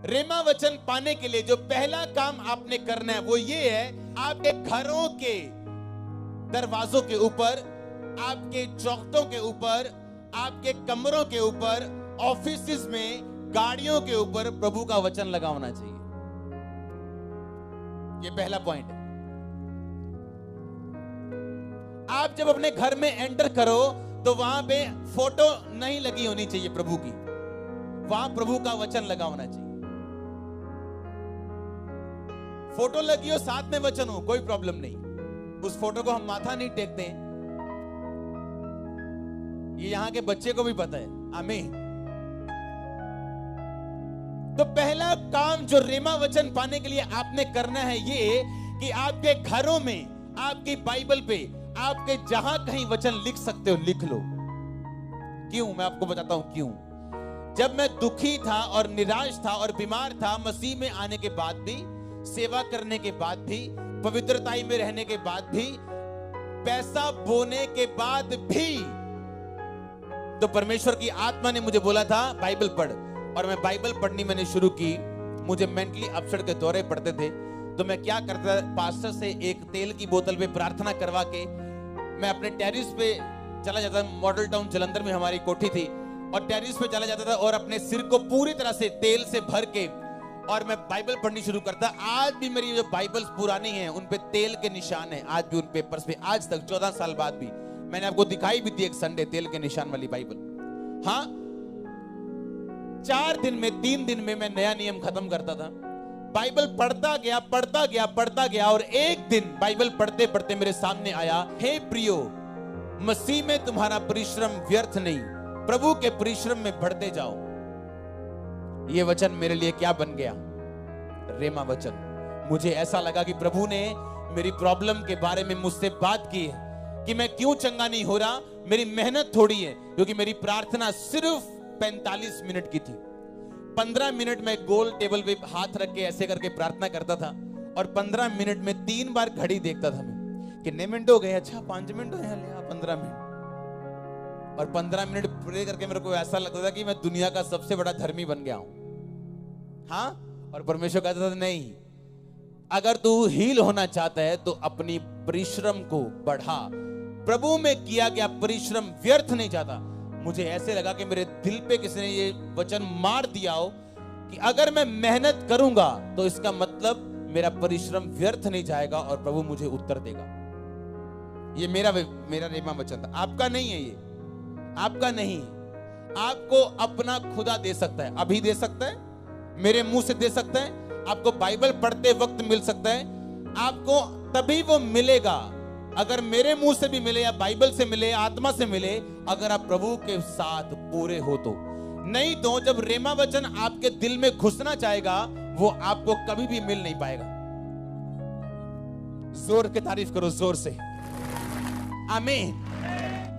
रेमा वचन पाने के लिए जो पहला काम आपने करना है वो ये है, आपके घरों के दरवाजों के ऊपर, आपके चौखटों के ऊपर, आपके कमरों के ऊपर, ऑफिस में, गाड़ियों के ऊपर प्रभु का वचन लगा होना चाहिए। ये पहला पॉइंट है। आप जब अपने घर में एंटर करो तो वहां पे फोटो नहीं लगी होनी चाहिए प्रभु की, वहां प्रभु का वचन लगा होना चाहिए। फोटो लगी हो साथ में वचन हो, कोई प्रॉब्लम नहीं, उस फोटो को हम माथा नहीं टेकते। ये यहां के बच्चे को भी पता है। आमीन। तो पहला काम जो रेमा वचन पाने के लिए आपने करना है ये कि आपके घरों में, आपकी बाइबल पे, आपके जहां कहीं वचन लिख सकते हो लिख लो। क्यों? मैं आपको बताता हूं क्यों। जब मैं दुखी था और निराश था और बीमार था, मसीह में आने के बाद भी, सेवा करने के बाद भी, पवित्रताई में रहने के बाद भी, पैसा बोने के बाद भी, तो परमेश्वर की आत्मा ने मुझे बोला था बाइबल पढ़, और मैं बाइबल पढ़नी मैंने शुरू की। मुझे मेंटली अपसेट के दौरे पड़ते थे, तो मैं क्या करता, पास्टर से एक तेल की बोतल पे प्रार्थना करवा के मैं अपने टेरिस पे चला जाता। मॉडल टाउन जलंधर में हमारी कोठी थी, और टेरिस पे चला जाता था और अपने सिर को पूरी तरह से तेल से भर के और मैं बाइबल पढ़नी शुरू करता। आज भी मेरी जो बाइबल्स पुरानी हैं उन पे तेल के निशान हैं, आज भी उन पेपर्स पे, आज तक 14 साल बाद भी। मैंने आपको दिखाई भी थी एक संडे तेल के निशान वाली बाइबल। हाँ, 4 दिन में, 3 दिन में मैं नया नियम खत्म करता था। बाइबल पढ़ता गया, पढ़ता गया, पढ़ता गया, और एक दिन बाइबल पढ़ते पढ़ते मेरे सामने आया, हे प्रियो, मसीह में तुम्हारा परिश्रम व्यर्थ नहीं, प्रभु के परिश्रम में बढ़ते जाओ। ये वचन मेरे लिए क्या बन गया? रेमा वचन। मुझे ऐसा लगा कि प्रभु ने मेरी प्रॉब्लम के बारे में मुझसे बात की है कि मैं क्यों चंगा नहीं हो रहा। मेरी मेहनत थोड़ी है, क्योंकि मेरी प्रार्थना सिर्फ 45 मिनट की थी। 15 मिनट में गोल टेबल पे हाथ रख के ऐसे करके प्रार्थना करता था, और 15 मिनट में 3 बार घड़ी देखता था मैं, कितने मिनट हो गए, अच्छा 5 मिनट हो गए, 15 मिनट। और 15 मिनट प्रे करके मेरे को ऐसा लगता था कि मैं दुनिया का सबसे बड़ा धर्मी बन गया हूं। हाँ, और परमेश्वर कहता था नहीं, अगर तू हील होना चाहता है तो अपनी परिश्रम को बढ़ा। प्रभु में किया गया परिश्रम व्यर्थ नहीं जाता। मुझे ऐसे लगा कि मेरे दिल पे किसी ने ये वचन मार दिया हो कि अगर मैं मेहनत करूंगा तो इसका मतलब मेरा परिश्रम व्यर्थ नहीं जाएगा और प्रभु मुझे उत्तर देगा। ये मेरा रेमा वचन था। आपका नहीं है, ये आपका नहीं। आपको अपना खुदा दे सकता है, अभी दे सकता है, मेरे मुंह से दे सकता है, आपको बाइबल पढ़ते वक्त मिल सकता है। आपको तभी वो मिलेगा अगर मेरे मुंह से भी मिले, या बाइबल से मिले, आत्मा से मिले, अगर आप प्रभु के साथ पूरे हो तो। नहीं तो जब रेमा वचन आपके दिल में घुसना चाहेगा, वो आपको कभी भी मिल नहीं पाएगा। जोर के तारीफ करो, जोर से आमीन।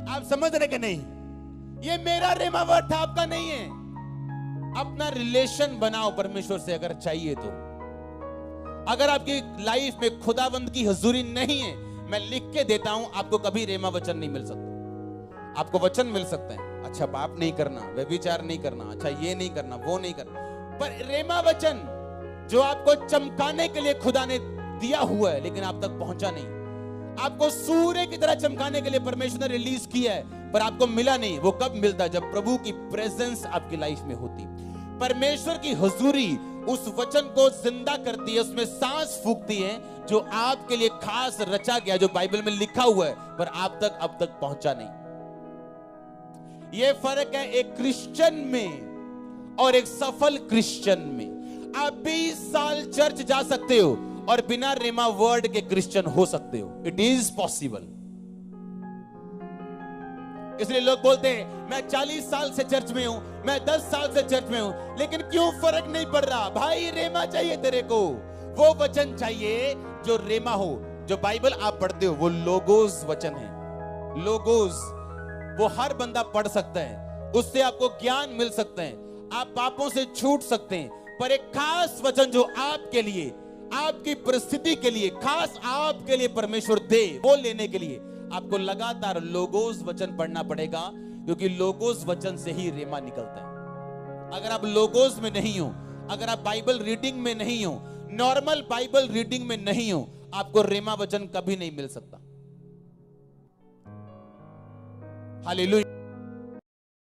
आप समझ रहे कि नहीं? ये मेरा रेमा वर्ड था, आपका नहीं है। अपना रिलेशन बनाओ परमेश्वर से अगर चाहिए तो। अगर आपकी लाइफ में खुदावंद की हुजूरी नहीं है, मैं लिख के देता हूं, आपको कभी रेमा वचन नहीं मिल सकता। आपको वचन मिल सकता है, अच्छा पाप नहीं करना, व्यभिचार नहीं करना, अच्छा ये नहीं करना, वो नहीं करना, पर रेमा वचन जो आपको चमकाने के लिए खुदा ने दिया हुआ है लेकिन आप तक पहुंचा नहीं। आपको सूर्य की तरह चमकाने के लिए परमेश्वर ने रिलीज किया है, पर आपको मिला नहीं। वो कब मिलता? जब प्रभु की प्रेजेंस आपकी लाइफ में होती। परमेश्वर की हुजूरी उस वचन को जिंदा करती है, उसमें सांस फूंकती है जो आपके लिए खास रचा गया, जो बाइबल में लिखा हुआ है, पर आप तक अब तक पहुंचा नहीं। यह फर्क है एक क्रिश्चियन में और एक सफल क्रिश्चियन में। आप 20 साल चर्च जा सकते हो और बिना रेमा वर्ड के क्रिश्चियन हो सकते हो। It is possible. इसलिए लोग बोलते हैं मैं 40 साल से चर्च में हूं, मैं 10 साल से चर्च में हूं, लेकिन क्यों फर्क नहीं पड़ रहा? भाई रेमा चाहिए तेरे को, वो वचन चाहिए जो रेमा हो। जो बाइबल आप पढ़ते हो वो लोगोस वचन है। लोगोस वो हर बंदा पढ़ सकता है, उससे आपको ज्ञान मिल सकता है, आप पापों से छूट सकते हैं। पर एक खास वचन जो आपके लिए, आपकी परिस्थिति के लिए, खास आपके लिए परमेश्वर दे, वो लेने के लिए आपको लगातार लोगोस वचन पढ़ना पड़ेगा, क्योंकि लोगोस वचन से ही रेमा निकलता है। अगर आप लोगोस में नहीं हो, अगर आप बाइबल रीडिंग में नहीं हो, नॉर्मल बाइबल रीडिंग में नहीं हो, आपको रेमा वचन कभी नहीं मिल सकता। हालेलुया।